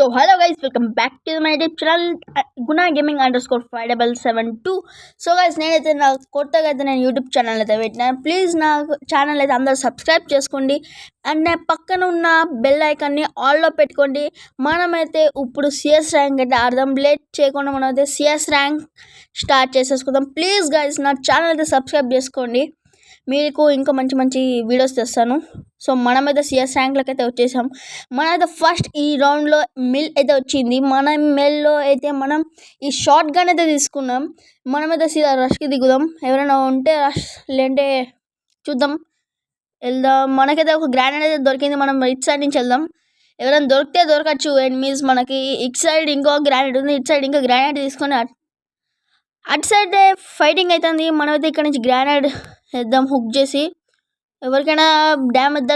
So hello guys, welcome back to my YouTube channel Guna Gaming _5772. So guys నేనైతే నా కొత్తగా అయితే నేను యూట్యూబ్ ఛానల్ అయితే పెట్టినాను. ప్లీజ్ నా ఛానల్ అయితే అందరూ సబ్స్క్రైబ్ చేసుకోండి అండ్ నా పక్కన ఉన్న బెల్ ఐకాన్ని ఆల్లో పెట్టుకోండి. మనమైతే ఇప్పుడు సిఎస్ ర్యాంక్ అయితే ఆడదాం. లేట్ చేయకుండా మనం అయితే సిఎస్ ర్యాంక్ స్టార్ట్ చేసేసుకుందాం. ప్లీజ్ గైస్ నా ఛానల్ అయితే సబ్స్క్రైబ్ చేసుకోండి, మీకు ఇంకా మంచి మంచి వీడియోస్ తెస్తాను. సో మనమైతే సిఎస్ ర్యాంక్లోకి అయితే వచ్చేసాం. మనమైతే ఫస్ట్ ఈ రౌండ్లో మిల్ అయితే వచ్చింది. మన మెల్లో అయితే మనం ఈ షార్ట్ గన్ అయితే తీసుకున్నాం. మనమైతే సీదా రష్కి దిగుదాం. ఎవరైనా ఉంటే రష్, లేదంటే చూద్దాం, వెళ్దాం. మనకైతే ఒక గ్రానైడ్ అయితే దొరికింది. మనం ఇటు సైడ్ నుంచి వెళ్దాం. ఎవరైనా దొరికితే దొరకచ్చు. ఎనిమీస్ మనకి ఇటు సైడ్ ఇంకో గ్రానైడ్ ఉంది, ఇటు సైడ్ ఇంకో గ్రానైడ్ తీసుకొని అటు సైడ్ ఫైటింగ్ అవుతుంది. మనమైతే ఇక్కడ నుంచి గ్రానైడ్ వేద్దాం హుక్ చేసి. ఎవరికైనా డ్యామేజ్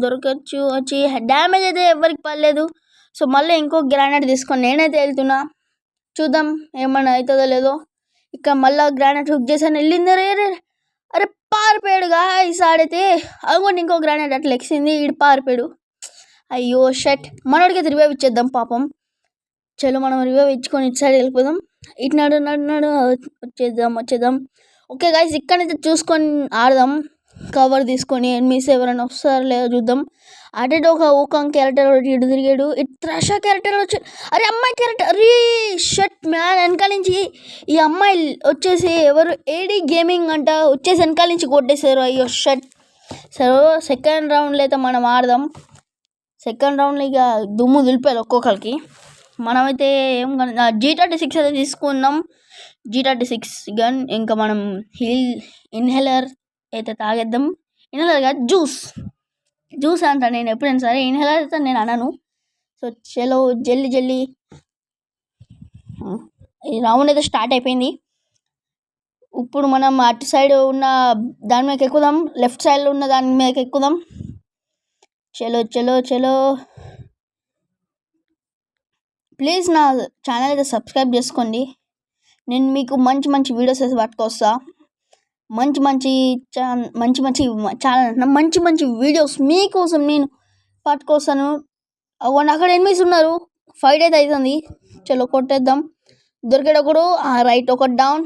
దొరకచ్చు. వచ్చి డ్యామేజ్ అయితే ఎవరికి పర్లేదు. సో మళ్ళీ ఇంకో గ్రానైడ్ తీసుకొని నేనైతే వెళ్తున్నా. చూద్దాం ఏమన్నా అవుతుందో లేదో. ఇక్కడ మళ్ళీ గ్రానైడ్ హుక్ చేసాను, వెళ్ళింది. అరే పారిపోయాడుగా ఈసాడైతే. అదిగోండి ఇంకో గ్రానైడ్ అట్లా ఎక్కింది, ఈడు పారిపోయాడు. అయ్యో షట్. మనోడికి రివైవ్ ఇచ్చేద్దాం పాపం. చలో మనం రివైవ్ ఇచ్చుకొని ఇటు సైడ్ వెళ్ళిపోదాం. ఇటు నడు వచ్చేద్దాం. ఓకే గైస్, ఇక్కడైతే చూసుకొని ఆడదాం. కవర్ తీసుకొని ఎనిమిస్ ఎవరైనా వస్తారో లేదో చూద్దాం. అటు ఒక ఊకాంగ్ క్యారెక్టర్ ఇటు తిరిగాడు. ఇటు త్రషా క్యారెక్టర్ వచ్చి, అరే అమ్మాయి క్యారెక్టర్, అరే షట్ మ్యాన్. వెనకాల నుంచి ఈ అమ్మాయి వచ్చేసి ఎవరు ఏడీ గేమింగ్ అంట వచ్చేసి వెనకాల నుంచి కొట్టేశారు. అయ్యో షట్. సరే సెకండ్ రౌండ్లో అయితే మనం ఆడదాం. సెకండ్ రౌండ్లో ఇక దుమ్ము దులిపారు ఒక్కొక్కరికి. మనమైతే ఏం G36 అయితే తీసుకున్నాం. G36 gun. ఇంకా మనం ఇన్హేలర్ అయితే తాగేద్దాం. ఇన్హేలర్ కాదు, జ్యూస్ అంట. నేను ఎప్పుడైనా సరే ఇన్హేలర్ అయితే నేను అనను. సో చలో జల్లి ఈ రౌండ్ అయితే స్టార్ట్ అయిపోయింది. ఇప్పుడు మనం అటు సైడ్ ఉన్న దాని మీదకి ఎక్కుదాం, లెఫ్ట్ సైడ్లో ఉన్న దాని మీదకి ఎక్కుదాం. చలో ప్లీజ్ నా ఛానల్ అయితే సబ్స్క్రైబ్ చేసుకోండి. నేను మీకు మంచి మంచి వీడియోస్ అయితే పట్టుకొస్తా. మంచి మంచి వీడియోస్ మీకోసం నేను పట్టుకొస్తాను. అక్కడ ఎనిమిస్ ఉన్నారు, ఫైట్ అయితే అవుతుంది. చలో కొట్టేద్దాం. దొరికేటప్పుడు రైట్ ఒకటి డౌన్,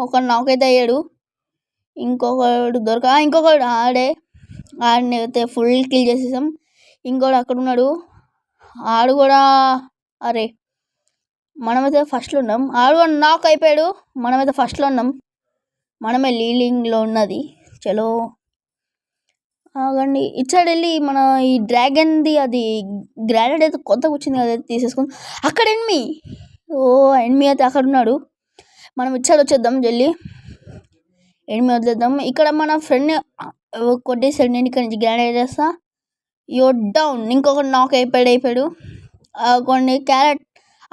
ఒక నాక్ అయితే అయ్యాడు. ఇంకొకడు ఇంకొకడు ఆడిని అయితే ఫుల్ కిల్ చేసేసాం. ఇంకోడు అక్కడ ఉన్నాడు, ఆడు కూడా. అరే మనమైతే ఫస్ట్లో ఉన్నాం, ఆడు కూడా నాక్ అయిపోయాడు. మనమైతే ఫస్ట్లో ఉన్నాం, మనమే లీడింగ్లో ఉన్నది. చలో ఆగండి. ఇటు సైడ్ వెళ్ళి మన ఈ డ్రాగన్ది అది గ్రానైడ్ అయితే కొత్తగా వచ్చింది కదా, తీసేసుకుంది. అక్కడ ఎనిమి అయితే అక్కడ ఉన్నాడు. మనం ఇటు సైడ్ వచ్చేద్దాం, జల్లి ఎనిమి వదిలేద్దాం. ఇక్కడ మన ఫ్రెండ్ కొట్టేసాడు. నేను ఇక్కడ నుంచి గ్రానైడ్ వేస్తా. యో డౌన్. ఇంకొకటి నాక్ అయిపోయాడు. కొన్ని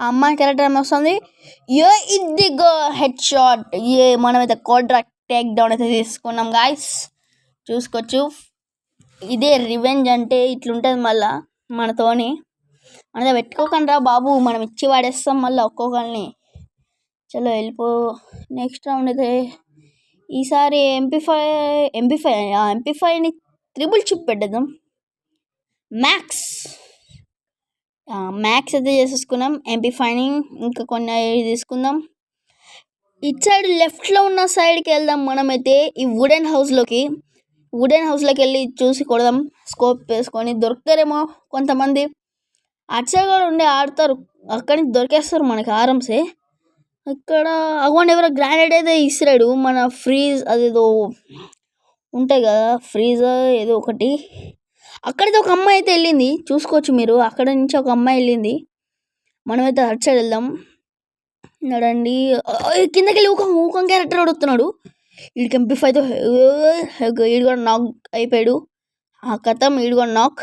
అమ్మాయి క్యారెక్టర్ ఏమి వస్తుంది. ఇదిగో హెడ్ షాట్. మనమైతే కోడ్రాక్ టేక్ డౌన్ అయితే తీసుకున్నాం గాయస్. చూసుకోవచ్చు, ఇదే రివెంజ్ అంటే ఇట్లుంటుంది. మళ్ళీ మనతోని మనతో పెట్టుకోకుండా బాబు, మనం ఇచ్చి వాడేస్తాం మళ్ళీ ఒక్కొక్కరిని. చలో వెళ్ళిపో. నెక్స్ట్ రౌండ్ అయితే ఈసారి MP5ని త్రిబుల్ చిప్ పెట్టేద్దాం. మ్యాక్స్ అయితే చేసేసుకున్నాం. MP5ని ఇంకా కొన్ని తీసుకుందాం. ఇటు సైడ్ లెఫ్ట్లో ఉన్న సైడ్కి వెళ్దాం. మనమైతే ఈ వుడెన్ హౌస్లోకి వెళ్ళి చూసి కొడదాం. స్కోప్ వేసుకొని దొరుకుతారేమో కొంతమంది. అటు సైడ్ కూడా ఉండి ఆడతారు, అక్కడి నుంచి దొరికేస్తారు మనకి ఆరామ్సే. ఇక్కడ అగోండి ఎవరో గ్రానైడ్ అయితే ఇసిరాడు. మన ఫ్రీజ్ అదేదో ఉంటాయి కదా, ఫ్రీజ్ ఏదో ఒకటి. అక్కడైతే ఒక అమ్మాయి అయితే వెళ్ళింది, చూసుకోవచ్చు మీరు. అక్కడ నుంచి ఒక అమ్మాయి వెళ్ళింది. మనమైతే అటు సైడ్ వెళ్దాం. నడండి. కిందకి వెళ్ళి ఊకం క్యారెక్టర్ అడుగుతున్నాడు. వీడికి MP5తో వీడు కూడా నాక్ అయిపోయాడు. కథం, వీడు కూడా నాక్.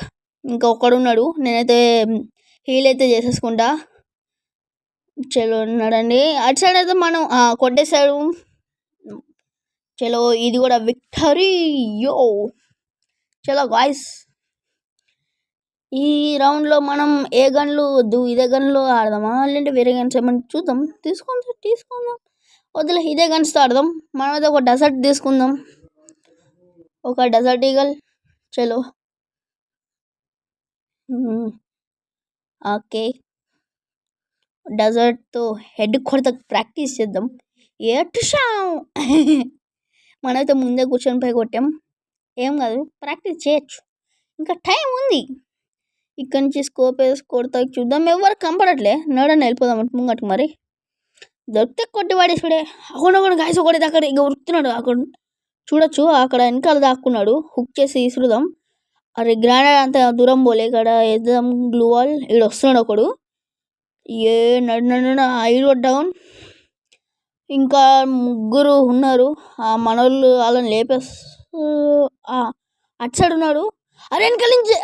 ఇంకా ఒక్కడు ఉన్నాడు. నేనైతే హీల్ అయితే చేసేసుకుంటా. చలో నడండి. అటు సైడ్ అయితే మనం కొట్టేసాడు. చలో ఇది కూడా విక్టరీ. చలో గాయ్స్, ఈ రౌండ్లో మనం ఏ గన్లు వద్దు, ఇదే గన్లో ఆడదామా లేదంటే వేరే గన్స్ ఏమన్నా చూద్దాం. తీసుకుందాం వద్దులే, ఇదే గన్స్తో ఆడదాం. మనమైతే ఒక డెజర్ట్ తీసుకుందాం, ఒక డెజర్ట్ ఈగల్. చలో ఓకే. డజర్ట్తో హెడ్ కొడత ప్రాక్టీస్ చేద్దాం. ఏటుషాం మనమైతే ముందే కూర్చొని పై కొట్టాం. ఏం కాదు, ప్రాక్టీస్ చేయొచ్చు, ఇంకా టైం ఉంది. ఇక్కడి నుంచి స్కోప్ వేసి కొడతా చూద్దాం. ఎవరు కంపడట్లే, నడని వెళ్ళిపోదాం ముంగట్టు. మరి దొరికితే కొట్టి వాడేసుడే. అక్కడ గాయస్ ఒకటి అక్కడ ఇక ఉరుకుతున్నాడు. అక్కడ చూడొచ్చు, అక్కడ వెనకాల దాక్కున్నాడు. హుక్ చేసి తీసుకుదాం. అరే గ్రానైడ్ అంత దూరం పోలే, ఇక్కడ వేద్దాం గ్లూ వాల్. ఇక్కడ వస్తున్నాడు ఒకడు. ఏ నడు ఐడో డౌన్. ఇంకా ముగ్గురు ఉన్నారు. మనోళ్ళు వాళ్ళని లేపేస్. అటు సైడ్ ఉన్నాడు. అరే వెనకాల నుంచి,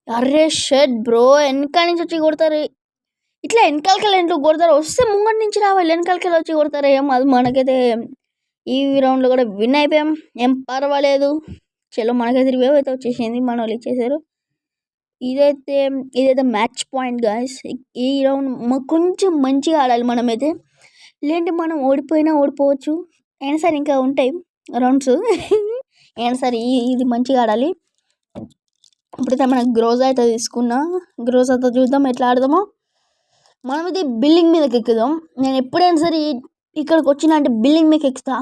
అరే షెడ్ బ్రో, వెనకాల నుంచి వచ్చి కొడతారు. ఇట్లా వెనకాలకెళ్ళి ఎందుకు కొడతారు? వస్తే ముంగటి నుంచి రావాలి, వెనకాలకెళ్ళి వచ్చి కొడతారు. ఏం అది మనకైతే ఈ రౌండ్లో కూడా విన్ అయిపోయాం. ఏం పర్వాలేదు, చలో మనకైతే రివైవ్ అయితే వచ్చేసింది, మన వాళ్ళు ఇచ్చేసారు. ఇదైతే మ్యాచ్ పాయింట్ గాయస్. ఈ రౌండ్ కొంచెం మంచిగా ఆడాలి మనమైతే, లేదంటే మనం ఓడిపోవచ్చు. అయినా సరే ఇంకా ఉంటాయి రౌండ్స్. అయినా సరే ఇది మంచిగా ఆడాలి. ఇప్పుడైతే మనకు గ్రోజా అయితే తీసుకున్నా. గ్రోజాతో చూద్దాం ఎట్లా ఆడదామో. మనం ఇది బిల్డింగ్ మీదకి ఎక్కుదాం. నేను ఎప్పుడైనా సరే ఇక్కడికి వచ్చినా అంటే బిల్డింగ్ మీదకి ఎక్కుతా.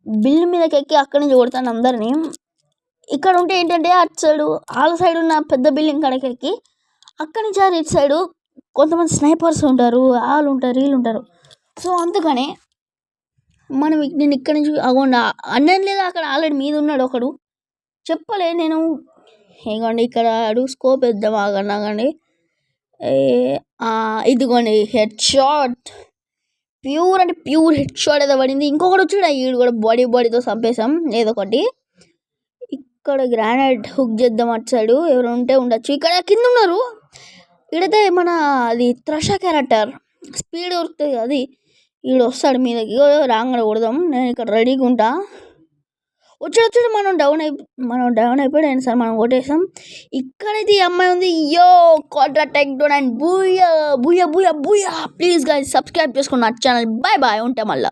బిల్డింగ్ మీదకి ఎక్కి అక్కడి నుంచి కొడతాను అందరినీ. ఇక్కడ ఉంటే ఏంటంటే అటు సైడు వాళ్ళ సైడ్ ఉన్న పెద్ద బిల్డింగ్ కాడకి ఎక్కి అక్కడి నుంచి ఇటు సైడు కొంతమంది స్నైపర్స్ ఉంటారు, వాళ్ళు ఉంటారు, వీళ్ళు ఉంటారు. సో అందుకనే నేను ఇక్కడి నుంచి అగోండా అన్నం లేదా, అక్కడ ఆల్రెడీ మీద ఉన్నాడు ఒకడు. చెప్పలే నేను. ఇగోండి ఇక్కడ స్కోప్ వేద్దాం, ఆగండి. ఇదిగోండి హెడ్ షాట్, ప్యూర్ అంటే ప్యూర్ హెడ్ షాట్ ఏదో పడింది. ఇంకొకటి వచ్చాడు, వీడు కూడా బాడీతో చంపేసాం ఏదో ఒకటి. ఇక్కడ గ్రానైడ్ హుక్ చేద్దాం అటు సైడు, ఎవరు ఉంటే ఉండొచ్చు. ఇక్కడ కింద ఉన్నారు. ఇక్కడైతే మన అది త్రష క్యారెక్టర్ స్పీడ్ దొరుకుతుంది, అది వీడు వస్తాడు మీదకి. రాంగడ కొడదాం. నేను ఇక్కడ రెడీగా ఉంటా. వచ్చాడు, మనం డౌన్ అయిపోయాడు. సార్ మనం కొట్టేసాం. ఇక్కడైతే ఈ అమ్మాయి ఉంది. Yo quadra tech down and booyah. Please guys subscribe చేసుకోండి నా ఛానల్. బాయ్ ఉంటా మళ్ళా.